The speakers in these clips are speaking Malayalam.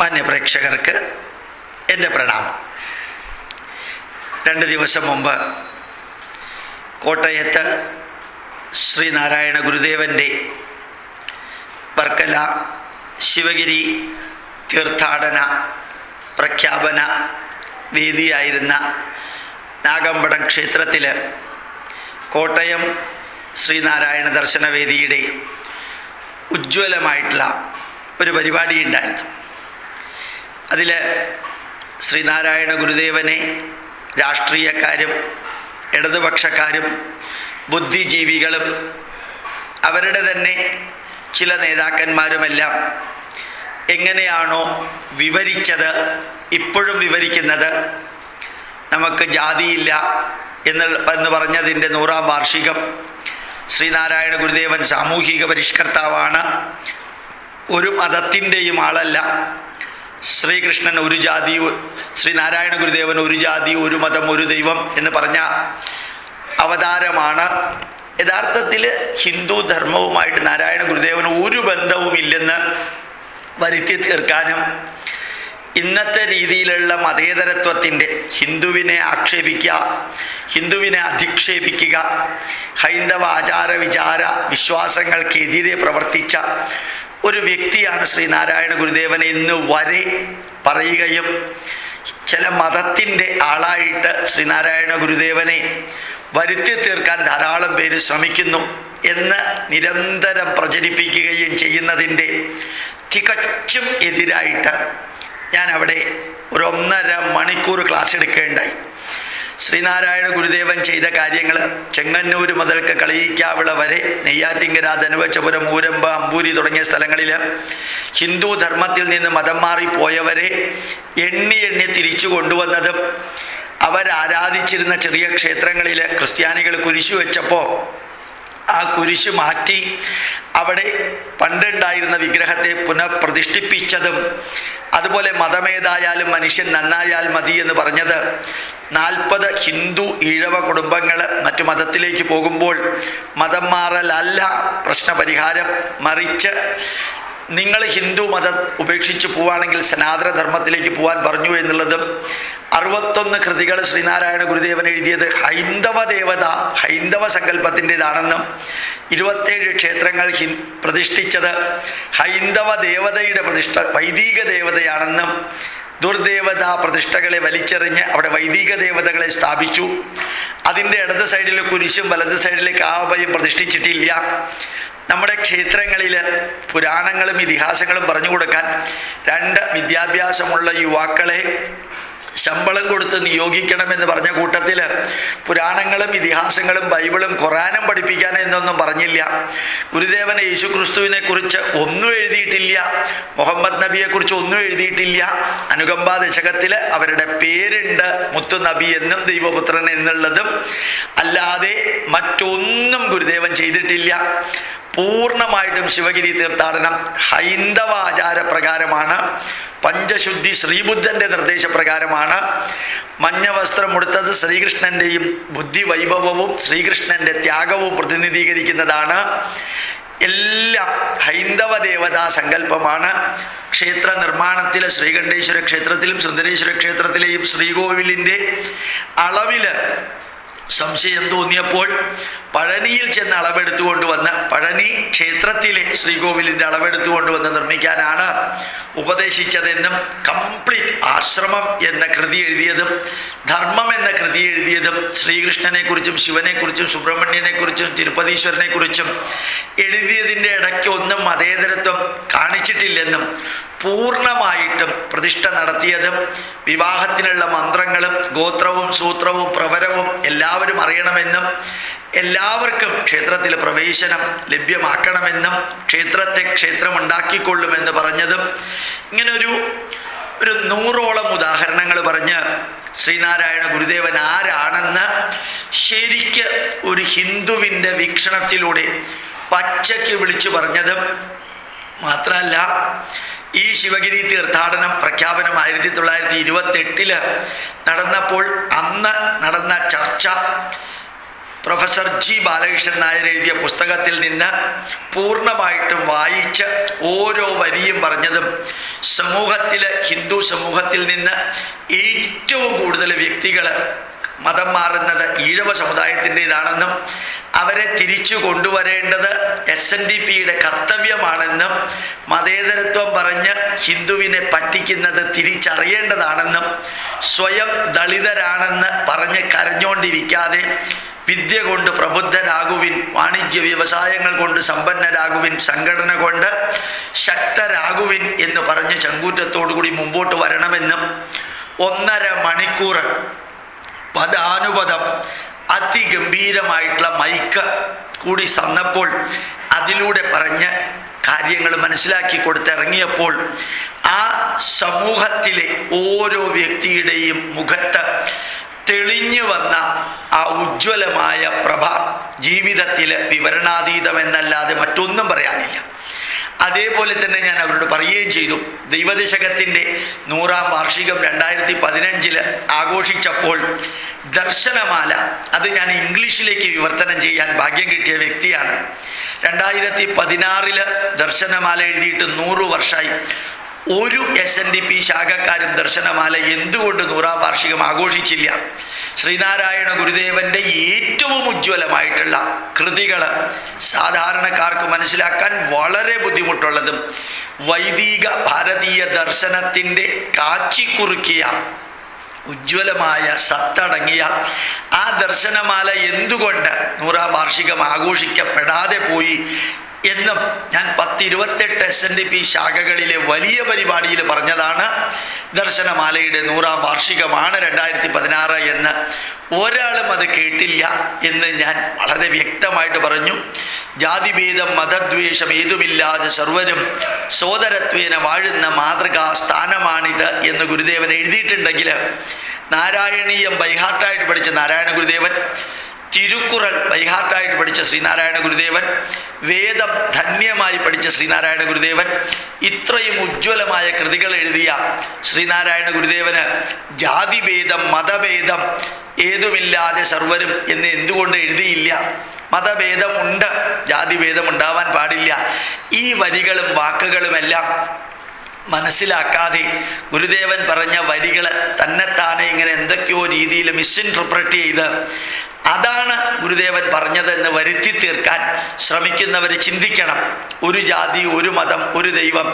മാന്യപ്രേക്ഷകർക്ക് എൻ്റെ പ്രണാമം. 2 ദിവസം മുമ്പ് കോട്ടയത്ത് ശ്രീനാരായണ ഗുരുദേവൻ്റെ വർക്കല ശിവഗിരി തീർത്ഥാടന പ്രഖ്യാപന വേദിയായിരുന്ന നാഗമ്പടം ക്ഷേത്രത്തിൽ കോട്ടയം ശ്രീനാരായണ ദർശനവേദിയുടെ ഉജ്ജ്വലമായിട്ടുള്ള ഒരു പരിപാടി ഉണ്ടായിരുന്നു. അതിൽ ശ്രീനാരായണ ഗുരുദേവനെ രാഷ്ട്രീയക്കാരും ഇടതുപക്ഷക്കാരും ബുദ്ധിജീവികളും അവരുടെ തന്നെ ചില നേതാക്കന്മാരുമെല്ലാം എങ്ങനെയാണോ വിവരിച്ചത്, ഇപ്പോഴും വിവരിക്കുന്നത്, നമുക്ക് ജാതിയില്ല എന്ന് പറഞ്ഞതിൻ്റെ 100ാം വാർഷികം, ശ്രീനാരായണ ഗുരുദേവൻ സാമൂഹിക പരിഷ്കർത്താവാണ്, ഒരു മതത്തിൻ്റെയും ആളല്ല, ശ്രീകൃഷ്ണൻ ഒരു ജാതി, ശ്രീനാരായണ ഗുരുദേവൻ ഒരു ജാതി ഒരു മതം ഒരു ദൈവം എന്ന് പറഞ്ഞ അവതാരമാണ്. യഥാർത്ഥത്തിൽ ഹിന്ദു ധർമ്മവുമായിട്ട് നാരായണ ഗുരുദേവന് ഒരു ബന്ധവുമില്ലെന്ന് വരുത്തി തീർക്കാനും ഇന്നത്തെ രീതിയിലുള്ള മതേതരത്വത്തിൻ്റെ ഹിന്ദുവിനെ ആക്ഷേപിക്കുക, ഹിന്ദുവിനെ അധിക്ഷേപിക്കുക, ഹൈന്ദവ ആചാര വിചാര വിശ്വാസങ്ങൾക്കെതിരെ പ്രവർത്തിച്ച ഒരു വ്യക്തിയാണ് ശ്രീനാരായണ ഗുരുദേവൻ എന്ന് വരെ പറയുകയും ചില മതത്തിൻ്റെ ആളായിട്ട് ശ്രീനാരായണ ഗുരുദേവനെ വരുത്തി തീർക്കാൻ ധാരാളം പേര് ശ്രമിക്കുന്നു എന്ന് നിരന്തരം പ്രചരിപ്പിക്കുകയും ചെയ്യുന്നതിൻ്റെ തികച്ചും എതിരായിട്ട് ഞാൻ അവിടെ ഒരു 1.5 മണിക്കൂർ ക്ലാസ് എടുക്കേണ്ടായി. ശ്രീനാരായണ ഗുരുദേവൻ ചെയ്ത കാര്യങ്ങൾ ചെങ്ങന്നൂർ മുതൽക്ക് കളിയിക്കാവിള വരെ, നെയ്യാറ്റിങ്കര, ധനുവച്ചപുരം, ഊരമ്പ്, അമ്പൂരി തുടങ്ങിയ സ്ഥലങ്ങളിൽ ഹിന്ദു ധർമ്മത്തിൽ നിന്ന് മതം മാറിപ്പോയവരെ എണ്ണി തിരിച്ചു കൊണ്ടുവന്നതും അവരാരാധിച്ചിരുന്ന ചെറിയ ക്ഷേത്രങ്ങളിൽ ക്രിസ്ത്യാനികൾ കുരിശു വെച്ചപ്പോൾ ആ കുരിശ് മാറ്റി അവിടെ പണ്ടുണ്ടായിരുന്ന വിഗ്രഹത്തെ പുനഃപ്രതിഷ്ഠിപ്പിച്ചതും, അതുപോലെ മതമേതായാലും മനുഷ്യൻ നന്നായാൽ മതി എന്ന് പറഞ്ഞത് 40 ഹിന്ദു ഈഴവ കുടുംബങ്ങൾ മറ്റു മതത്തിലേക്ക് പോകുമ്പോൾ മതം മാറലല്ല പ്രശ്നപരിഹാരം, മറിച്ച് നിങ്ങൾ ഹിന്ദു മതം ഉപേക്ഷിച്ച് പോവുകയാണെങ്കിൽ സനാതനധർമ്മത്തിലേക്ക് പോകാൻ പറഞ്ഞു എന്നുള്ളതും, 61 കൃതികൾ ശ്രീനാരായണ ഗുരുദേവൻ എഴുതിയത് ഹൈന്ദവ ദേവത, ഹൈന്ദവ സങ്കല്പത്തിൻ്റെതാണെന്നും 27 ക്ഷേത്രങ്ങൾ പ്രതിഷ്ഠിച്ചത് ഹൈന്ദവ ദേവതയുടെ പ്രതിഷ്ഠ വൈദിക ദേവതയാണെന്നും, ദുർദേവതാ പ്രതിഷ്ഠകളെ വലിച്ചെറിഞ്ഞ് അവിടെ വൈദിക ദേവതകളെ സ്ഥാപിച്ചു. അതിൻ്റെ ഇടത് സൈഡിൽ കുരിശും വലത് സൈഡിൽ കാവയും പ്രതിഷ്ഠിച്ചിട്ടില്ല. നമ്മുടെ ക്ഷേത്രങ്ങളിൽ പുരാണങ്ങളും ഇതിഹാസങ്ങളും പറഞ്ഞു കൊടുക്കാൻ 2 വിദ്യാഭ്യാസമുള്ള യുവാക്കളെ ശമ്പളം കൊടുത്ത് നിയോഗിക്കണമെന്ന് പറഞ്ഞ കൂട്ടത്തിൽ പുരാണങ്ങളും ഇതിഹാസങ്ങളും ബൈബിളും ഖുറാനും പഠിപ്പിക്കാൻ എന്നൊന്നും പറഞ്ഞില്ല. ഗുരുദേവൻ യേശുക്രിസ്തുവിനെ കുറിച്ച് ഒന്നും എഴുതിയിട്ടില്ല, മുഹമ്മദ് നബിയെ കുറിച്ച് ഒന്നും എഴുതിയിട്ടില്ല. അനുകമ്പാ ദശകത്തിൽ അവരുടെ പേരുണ്ട്, മുത്തു നബി എന്നും ദൈവപുത്രൻ എന്നുള്ളതും, അല്ലാതെ മറ്റൊന്നും ഗുരുദേവൻ ചെയ്തിട്ടില്ല. പൂർണ്ണമായിട്ടും ശിവഗിരി തീർത്ഥാടനം ഹൈന്ദവ ആചാരപ്രകാരമാണ്, പഞ്ചശുദ്ധി ശ്രീബുദ്ധൻ്റെ നിർദ്ദേശപ്രകാരമാണ്. മഞ്ഞ വസ്ത്രം ഉടുത്തത് ശ്രീകൃഷ്ണൻ്റെയും ബുദ്ധി വൈഭവവും ശ്രീകൃഷ്ണൻ്റെ ത്യാഗവും പ്രതിനിധീകരിക്കുന്നതാണ്. എല്ലാം ഹൈന്ദവ ദേവതാ സങ്കല്പമാണ്. ക്ഷേത്ര നിർമ്മാണത്തിൽ ശ്രീകണ്ഠേശ്വര ക്ഷേത്രത്തിലും സുന്ദരേശ്വര ക്ഷേത്രത്തിലെയും ശ്രീകോവിലിൻ്റെ അളവിൽ സംശയം തോന്നിയപ്പോൾ പഴനിയിൽ ചെന്ന് അളവെടുത്തുകൊണ്ടുവന്ന് പഴനി ക്ഷേത്രത്തിലെ ശ്രീകോവിലിൻ്റെ അളവെടുത്തുകൊണ്ടുവന്ന് നിർമ്മിക്കാനാണ് ഉപദേശിച്ചതെന്നും, കംപ്ലീറ്റ് ആശ്രമം എന്ന കൃതി എഴുതിയതും ധർമ്മം എന്ന കൃതി എഴുതിയതും ശ്രീകൃഷ്ണനെക്കുറിച്ചും ശിവനെക്കുറിച്ചും സുബ്രഹ്മണ്യനെക്കുറിച്ചും തിരുപ്പതീശ്വരനെക്കുറിച്ചും എഴുതിയതിൻ്റെ ഇടയ്ക്ക് ഒന്നും മതേതരത്വം കാണിച്ചിട്ടില്ലെന്നും, പൂർണ്ണമായിട്ടും പ്രതിഷ്ഠ നടത്തിയതും വിവാഹത്തിനുള്ള മന്ത്രങ്ങളും ഗോത്രവും സൂത്രവും പ്രവരവും എല്ലാവരും അറിയണമെന്നും, എല്ലാവർക്കും ക്ഷേത്രത്തിൽ പ്രവേശനം ലഭ്യമാക്കണമെന്നും, ക്ഷേത്രത്തെ ക്ഷേത്രമുണ്ടാക്കിക്കൊള്ളുമെന്ന് പറഞ്ഞതും, ഇങ്ങനെ ഒരു 100ഓളം ഉദാഹരണങ്ങൾ പറഞ്ഞ് ശ്രീനാരായണ ഗുരുദേവൻ ആരാണെന്ന് ശരിക്ക് ഒരു ഹിന്ദുവിൻ്റെ വീക്ഷണത്തിലൂടെ പച്ചയ്ക്ക് വിളിച്ചു പറഞ്ഞതും മാത്രമല്ല, ഈ ശിവഗിരി തീർത്ഥാടനം പ്രഖ്യാപനം 1928 നടന്നപ്പോൾ അന്ന് നടന്ന ചർച്ച പ്രൊഫസർ ജി ബാലകൃഷ്ണൻ നായർ എഴുതിയ പുസ്തകത്തിൽ നിന്ന് പൂർണ്ണമായിട്ടും വായിച്ച് ഓരോ വരിയും പറഞ്ഞതും ഹിന്ദു സമൂഹത്തിൽ നിന്ന് ഏറ്റവും കൂടുതൽ വ്യക്തികൾ മതം മാറുന്നത് ഈഴവ സമുദായത്തിൻ്റെതാണെന്നും അവരെ തിരിച്ചു കൊണ്ടുവരേണ്ടത് SNDPയുടെ കർത്തവ്യമാണെന്നും മതേതരത്വം പറഞ്ഞ് ഹിന്ദുവിനെ പറ്റിക്കുന്നത് തിരിച്ചറിയേണ്ടതാണെന്നും സ്വയം ദളിതരാണെന്ന് പറഞ്ഞ് കരഞ്ഞുകൊണ്ടിരിക്കാതെ വിദ്യ കൊണ്ട് പ്രബുദ്ധരാകുവിൻ, വാണിജ്യ വ്യവസായങ്ങൾ കൊണ്ട് സമ്പന്നരാകുവിൻ, സംഘടന കൊണ്ട് ശക്തരാകുവിൻ എന്ന് പറഞ്ഞ് ചങ്കൂറ്റത്തോടുകൂടി മുമ്പോട്ട് വരണമെന്നും 1.5 മണിക്കൂർ പദാനുപദം അതിഗംഭീരമായിട്ടുള്ള മൈക്ക് കൂടി സന്നപ്പോൾ അതിലൂടെ പറഞ്ഞ് കാര്യങ്ങൾ മനസ്സിലാക്കി കൊടുത്തിറങ്ങിയപ്പോൾ ആ സമൂഹത്തിലെ ഓരോ വ്യക്തിയുടെയും മുഖത്ത് തെളിഞ്ഞു വന്ന ആ ഉജ്ജ്വലമായ പ്രഭ ജീവിതത്തിൽ വിവരണാതീതമെന്നല്ലാതെ മറ്റൊന്നും പറയാനില്ല. അതേപോലെ തന്നെ ഞാൻ അവരോട് പറയുകയും ചെയ്തു. ദൈവദശകത്തിൻ്റെ 100ാം വാർഷികം 2015 ആഘോഷിച്ചപ്പോൾ ദർശനമാല, അത് ഞാൻ ഇംഗ്ലീഷിലേക്ക് വിവർത്തനം ചെയ്യാൻ ഭാഗ്യം കിട്ടിയ വ്യക്തിയാണ്. 2016 ദർശനമാല എഴുതിയിട്ട് 100 വർഷമായി. ഒരു SNDP ശാഖക്കാരും ദർശനമാല എന്തുകൊണ്ട് 100ാം വാർഷികം ആഘോഷിച്ചില്ല? ശ്രീനാരായണ ഗുരുദേവന്റെ ഏറ്റവും ഉജ്ജ്വലമായിട്ടുള്ള കൃതികൾ സാധാരണക്കാർക്ക് മനസ്സിലാക്കാൻ വളരെ ബുദ്ധിമുട്ടുള്ളതും വൈദിക ഭാരതീയ ദർശനത്തിൻ്റെ കാച്ചിക്കുറുക്കിയ ഉജ്ജ്വലമായ സത്തടങ്ങിയ ആ ദർശനമാല എന്തുകൊണ്ട് 100ാം വാർഷികം ആഘോഷിക്കപ്പെടാതെ പോയി എന്നും ഞാൻ 10-28 SNDP ശാഖകളിലെ വലിയ പരിപാടിയിൽ പറഞ്ഞതാണ്. ദർശനമാലയുടെ 100ാം വാർഷികമാണ് 2016 എന്ന്. ഒരാളും അത് കേട്ടില്ല എന്ന് ഞാൻ വളരെ വ്യക്തമായിട്ട് പറഞ്ഞു. ജാതിഭേദം മതദ്വേഷം ഏതുമില്ലാതെ സർവരും സോദരത്വേന വാഴുന്ന മാതൃകാ സ്ഥാനമാണിത് എന്ന് ഗുരുദേവൻ എഴുതിയിട്ടുണ്ടെങ്കിൽ, നാരായണീയം ബൈഹാർട്ടായിട്ട് പഠിച്ച നാരായണ ഗുരുദേവൻ, തിരുക്കുറൾ ബൈഹാർട്ടായിട്ട് പഠിച്ച ശ്രീനാരായണ ഗുരുദേവൻ, വേദം ധന്യമായി പഠിച്ച ശ്രീനാരായണ ഗുരുദേവൻ, ഇത്രയും ഉജ്ജ്വലമായ കൃതികൾ എഴുതിയ ശ്രീനാരായണ ഗുരുദേവന് ജാതിഭേദം മതഭേദം ഏതുമില്ലാതെ സർവരും എന്ന് എന്തുകൊണ്ട് എഴുതിയില്ല? മതഭേദമുണ്ട്, ജാതിഭേദം ഉണ്ടാവാൻ പാടില്ല. ഈ വരികളും വാക്കുകളുമെല്ലാം മനസ്സിലാക്കാതെ ഗുരുദേവൻ പറഞ്ഞ വരികൾ തന്നെത്താനെ ഇങ്ങനെ എന്തൊക്കെയോ രീതിയിൽ മിസ്ഇൻറ്റർപ്രറ്റ് ചെയ്ത് അതാണ് ഗുരുദേവൻ പറഞ്ഞതെന്ന് വരുത്തി തീർക്കാൻ ശ്രമിക്കുന്നവർ ചിന്തിക്കണം. ഒരു ജാതി, ഒരു മതം, ഒരു ദൈവം,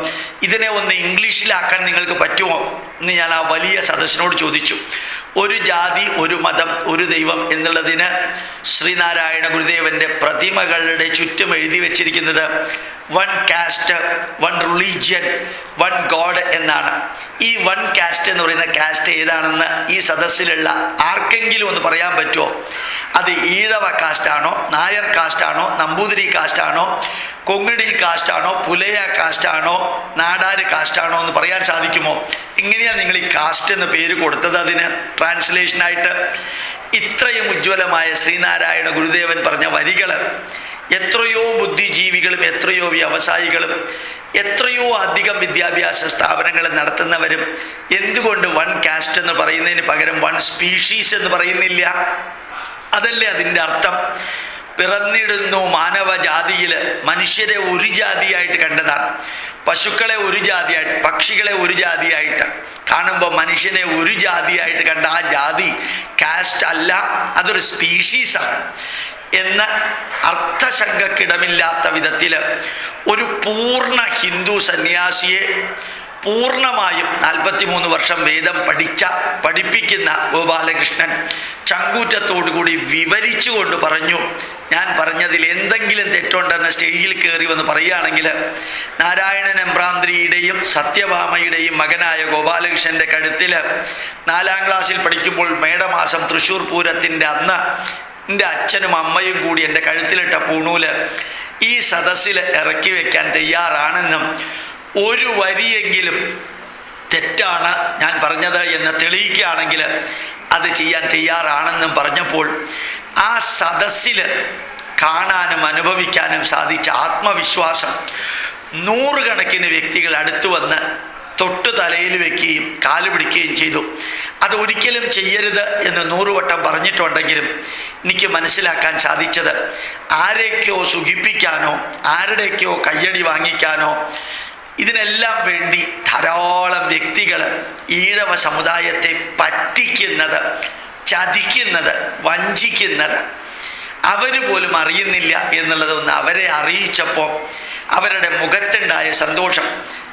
ഇതിനെ ഒന്ന് ഇംഗ്ലീഷിലാക്കാൻ നിങ്ങൾക്ക് പറ്റുമോ എന്ന് ഞാൻ ആ വലിയ സദസ്സിനോട് ചോദിച്ചു. ഒരു ജാതി, ഒരു മതം, ഒരു ദൈവം എന്നുള്ളതിന് ശ്രീനാരായണ ഗുരുദേവന്റെ പ്രതിമകളുടെ ചുറ്റും എഴുതി വച്ചിരിക്കുന്നത് 1 കാസ്റ്റ് 1 റിലീജിയൻ 1 ഗോഡ് എന്നാണ്. ഈ 1 കാസ്റ്റ് എന്ന് പറയുന്ന കാസ്റ്റ് ഏതാണെന്ന് ഈ സദസ്സിലുള്ള ആർക്കെങ്കിലും ഒന്ന് പറയാൻ പറ്റുമോ? അത് ഈഴവ കാസ്റ്റാണോ, നായർ കാസ്റ്റാണോ, നമ്പൂതിരി കാസ്റ്റാണോ, കൊങ്ങിണി കാസ്റ്റാണോ, പുലയ കാസ്റ്റാണോ, നാടാര് കാസ്റ്റാണോ എന്ന് പറയാൻ സാധിക്കുമോ? ഇങ്ങനെയാണ് നിങ്ങൾ ഈ കാസ്റ്റ് എന്ന പേര് കൊടുത്തത് അതിന് ട്രാൻസ്ലേഷനായിട്ട്. ഇത്രയും ഉജ്ജ്വലമായ ശ്രീനാരായണ ഗുരുദേവൻ പറഞ്ഞ വരികൾ എത്രയോ ബുദ്ധിജീവികളും എത്രയോ വ്യവസായികളും എത്രയോ അധികം വിദ്യാഭ്യാസ സ്ഥാപനങ്ങൾ നടത്തുന്നവരും എന്തുകൊണ്ട് 1 കാസ്റ്റ് എന്ന് പറയുന്നതിന് പകരം 1 സ്പീഷീസ് എന്ന് പറയുന്നില്ല? അതല്ലേ അതിൻ്റെ അർത്ഥം? പിറന്നിടുന്നു മാനവജാതിയിൽ മനുഷ്യരെ ഒരു ജാതിയായിട്ട് കണ്ടതാണ്. പശുക്കളെ ഒരു ജാതിയായിട്ട്, പക്ഷികളെ ഒരു ജാതിയായിട്ട് കാണുമ്പോൾ മനുഷ്യനെ ഒരു ജാതിയായിട്ട് കണ്ട ആ ജാതി കാസ്റ്റ് അല്ല, അതൊരു സ്പീഷീസാണ് എന്ന അർത്ഥശങ്കക്കിടമില്ലാത്ത വിധത്തിൽ ഒരു പൂർണ്ണ ഹിന്ദു സന്യാസിയെ പൂർണ്ണമായും 43 വർഷം വേദം പഠിപ്പിക്കുന്ന ഗോപാലകൃഷ്ണൻ ചങ്കൂറ്റത്തോടുകൂടി വിവരിച്ചുകൊണ്ട് പറഞ്ഞു, ഞാൻ പറഞ്ഞതിൽ എന്തെങ്കിലും തെറ്റുണ്ടെന്ന് സ്റ്റേജിൽ കയറി വന്ന് പറയുകയാണെങ്കിൽ നാരായണൻ എമ്പ്രാന്തിരിയുടെയും സത്യഭാമയുടെയും മകനായ ഗോപാലകൃഷ്ണന്റെ കഴുത്തിൽ 4ാം ക്ലാസ്സിൽ പഠിക്കുമ്പോൾ മേടമാസം തൃശ്ശൂർ പൂരത്തിൻ്റെ അന്ന് എൻ്റെ അച്ഛനും അമ്മയും കൂടി എൻ്റെ കഴുത്തിലിട്ട പൂണൂല് ഈ സദസ്സിൽ ഇറക്കി വെക്കാൻ തയ്യാറാണെന്നും ഒരു വരിയെങ്കിലും തെറ്റാണ് ഞാൻ പറഞ്ഞത് എന്ന് തെളിയിക്കുകയാണെങ്കിൽ അത് ചെയ്യാൻ തയ്യാറാണെന്നും പറഞ്ഞപ്പോൾ ആ സദസ്സിൽ കാണാനും അനുഭവിക്കാനും സാധിച്ച ആത്മവിശ്വാസം 100 കണക്കിന് വ്യക്തികൾ അടുത്തു വന്ന് തൊട്ട് തലയിൽ വെക്കുകയും കാല് പിടിക്കുകയും ചെയ്തു. അത് ഒരിക്കലും ചെയ്യരുത് എന്ന് 100 വട്ടം പറഞ്ഞിട്ടുണ്ടെങ്കിലും എനിക്ക് മനസ്സിലാക്കാൻ സാധിച്ചത് ആരെയൊക്കെയോ സുഖിപ്പിക്കാനോ ആരുടെയൊക്കെയോ കയ്യടി വാങ്ങിക്കാനോ ഇതിനെല്ലാം വേണ്ടി ധാരാളം വ്യക്തികൾ ഈഴവ സമുദായത്തെ പറ്റിക്കുന്നത്, ചതിക്കുന്നത്, വഞ്ചിക്കുന്നത് അവർ പോലും അറിയുന്നില്ല എന്നുള്ളതൊന്ന് അവരെ അറിയിച്ചപ്പോൾ അവരുടെ മുഖത്തുണ്ടായ സന്തോഷം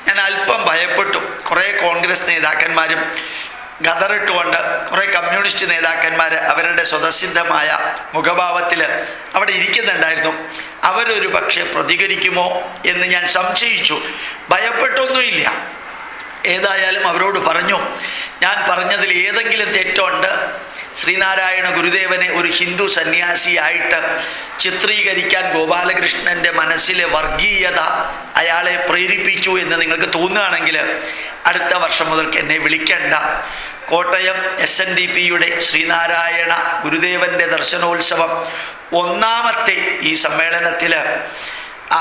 ഞാൻ അല്പം ഭയപ്പെട്ടു. കുറേ കോൺഗ്രസ് നേതാക്കന്മാരും ഗദറിട്ടുകൊണ്ട് കുറേ കമ്മ്യൂണിസ്റ്റ് നേതാക്കന്മാർ അവരുടെ സ്വതസിദ്ധമായ മുഖഭാവത്തിൽ അവിടെ ഇരിക്കുന്നുണ്ടായിരുന്നു. അവരൊരു പക്ഷേ പ്രതികരിക്കുമോ എന്ന് ഞാൻ സംശയിച്ചു. ഭയപ്പെട്ടൊന്നുമില്ല. ഏതായാലും അവരോട് പറഞ്ഞു, ഞാൻ പറഞ്ഞതിൽ ഏതെങ്കിലും തെറ്റുണ്ട്, ശ്രീനാരായണ ഗുരുദേവനെ ഒരു ഹിന്ദു സന്യാസിയായിട്ട് ചിത്രീകരിക്കാൻ ഗോപാലകൃഷ്ണൻ്റെ മനസ്സിലെ വർഗീയത അയാളെ പ്രേരിപ്പിച്ചു എന്ന് നിങ്ങൾക്ക് തോന്നുകയാണെങ്കിൽ അടുത്ത വർഷം മുതൽക്ക് എന്നെ വിളിക്കണ്ട. കോട്ടയം SNDPയുടെ ശ്രീനാരായണ ഗുരുദേവൻ്റെ ദർശനോത്സവം 1ാമത്തെ ഈ സമ്മേളനത്തിൽ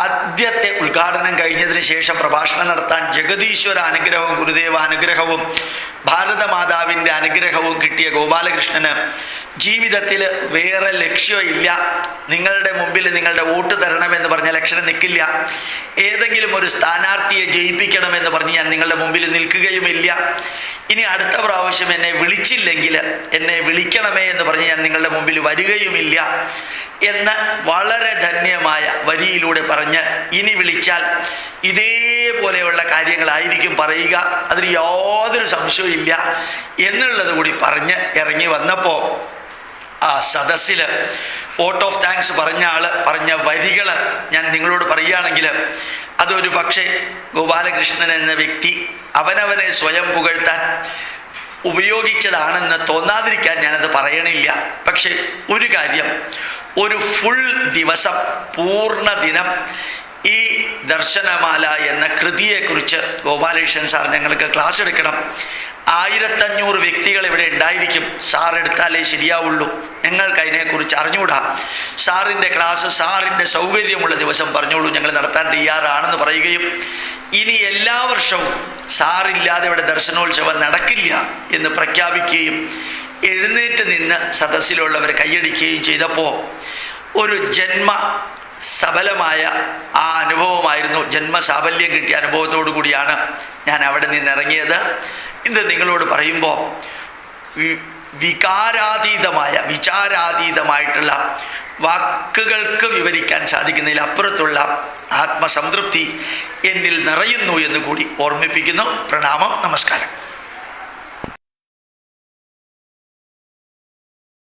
ആദ്യത്തെ ഉദ്ഘാടനം കഴിഞ്ഞതിന് ശേഷം പ്രഭാഷണം നടത്താൻ ജഗദീശ്വര അനുഗ്രഹവും ഗുരുദേവ അനുഗ്രഹവും ഭാരതമാതാവിൻ്റെ അനുഗ്രഹവും കിട്ടിയ ഗോപാലകൃഷ്ണന് ജീവിതത്തിൽ വേറെ ലക്ഷ്യമില്ല. നിങ്ങളുടെ മുമ്പിൽ നിങ്ങളുടെ വോട്ട് തരണമെന്ന് പറഞ്ഞ ലക്ഷണം നിൽക്കില്ല. ഏതെങ്കിലും ഒരു സ്ഥാനാർത്ഥിയെ ജയിപ്പിക്കണമെന്ന് പറഞ്ഞ് ഞാൻ നിങ്ങളുടെ മുമ്പിൽ നിൽക്കുകയുമില്ല. ഇനി അടുത്ത പ്രാവശ്യം എന്നെ വിളിച്ചില്ലെങ്കിൽ എന്നെ വിളിക്കണമേ എന്ന് പറഞ്ഞ് ഞാൻ നിങ്ങളുടെ മുമ്പിൽ വരികയുമില്ല എന്ന് വളരെ ധന്യമായ വരിയിലൂടെ പറഞ്ഞ് ഇനി വിളിച്ചാൽ ഇതേപോലെയുള്ള കാര്യങ്ങളായിരിക്കും പറയുക, അതിൽ യാതൊരു സംശയവും ഇല്ല എന്നുള്ളത് കൂടി പറഞ്ഞ് ഇറങ്ങി വന്നപ്പോൾ ആ സദസ്സിൽ വോട്ട് ഓഫ് താങ്ക്സ് പറഞ്ഞ ആൾ പറഞ്ഞ വരികൾ ഞാൻ നിങ്ങളോട് പറയുകയാണെങ്കിൽ അതൊരു പക്ഷേ ഗോപാലകൃഷ്ണൻ എന്ന വ്യക്തി അവനവനെ സ്വയം പുകഴ്ത്താൻ ഉപയോഗിച്ചതാണെന്ന് തോന്നാതിരിക്കാൻ ഞാനത് പറയണില്ല. പക്ഷെ ഒരു കാര്യം, ഒരു ഫുൾ ദിവസം പൂർണ്ണ ദിനം ഈ ദർശനമാല എന്ന കൃതിയെക്കുറിച്ച് ഗോപാലകൃഷ്ണൻ സാർ ഞങ്ങൾക്ക് ക്ലാസ് എടുക്കണം. 1500 വ്യക്തികൾ ഇവിടെ ഉണ്ടായിരിക്കും. സാർ എടുത്താലേ ശരിയാവുള്ളൂ. ഞങ്ങൾക്ക് അതിനെക്കുറിച്ച് അറിഞ്ഞുകൂടാ. സാറിൻ്റെ ക്ലാസ് സാറിൻ്റെ സൗകര്യമുള്ള ദിവസം പറഞ്ഞോളൂ, ഞങ്ങൾ നടത്താൻ തയ്യാറാണെന്ന് പറയുകയും ഇനി എല്ലാ വർഷവും സാറില്ലാതെ ഇവിടെ ദർശനോത്സവം നടക്കില്ല എന്ന് പ്രഖ്യാപിക്കുകയും എഴുന്നേറ്റ് നിന്ന് സദസ്സിലുള്ളവർ കൈയടിക്കുകയും ചെയ്തപ്പോൾ ഒരു സഫലമായ ആ അനുഭവമായിരുന്നു. ജന്മസാഫല്യം കിട്ടിയ അനുഭവത്തോടു കൂടിയാണ് ഞാൻ അവിടെ നിന്ന് ഇറങ്ങിയത്. ഇത് നിങ്ങളോട് പറയുമ്പോൾ വിചാരാതീതമായിട്ടുള്ള വാക്കുകൾക്ക് വിവരിക്കാൻ സാധിക്കുന്നതിൽ അപ്പുറത്തുള്ള ആത്മസംതൃപ്തി എന്നിൽ നിറയുന്നു എന്ന് കൂടി ഓർമ്മിപ്പിക്കുന്നു. പ്രണാമം, നമസ്കാരം.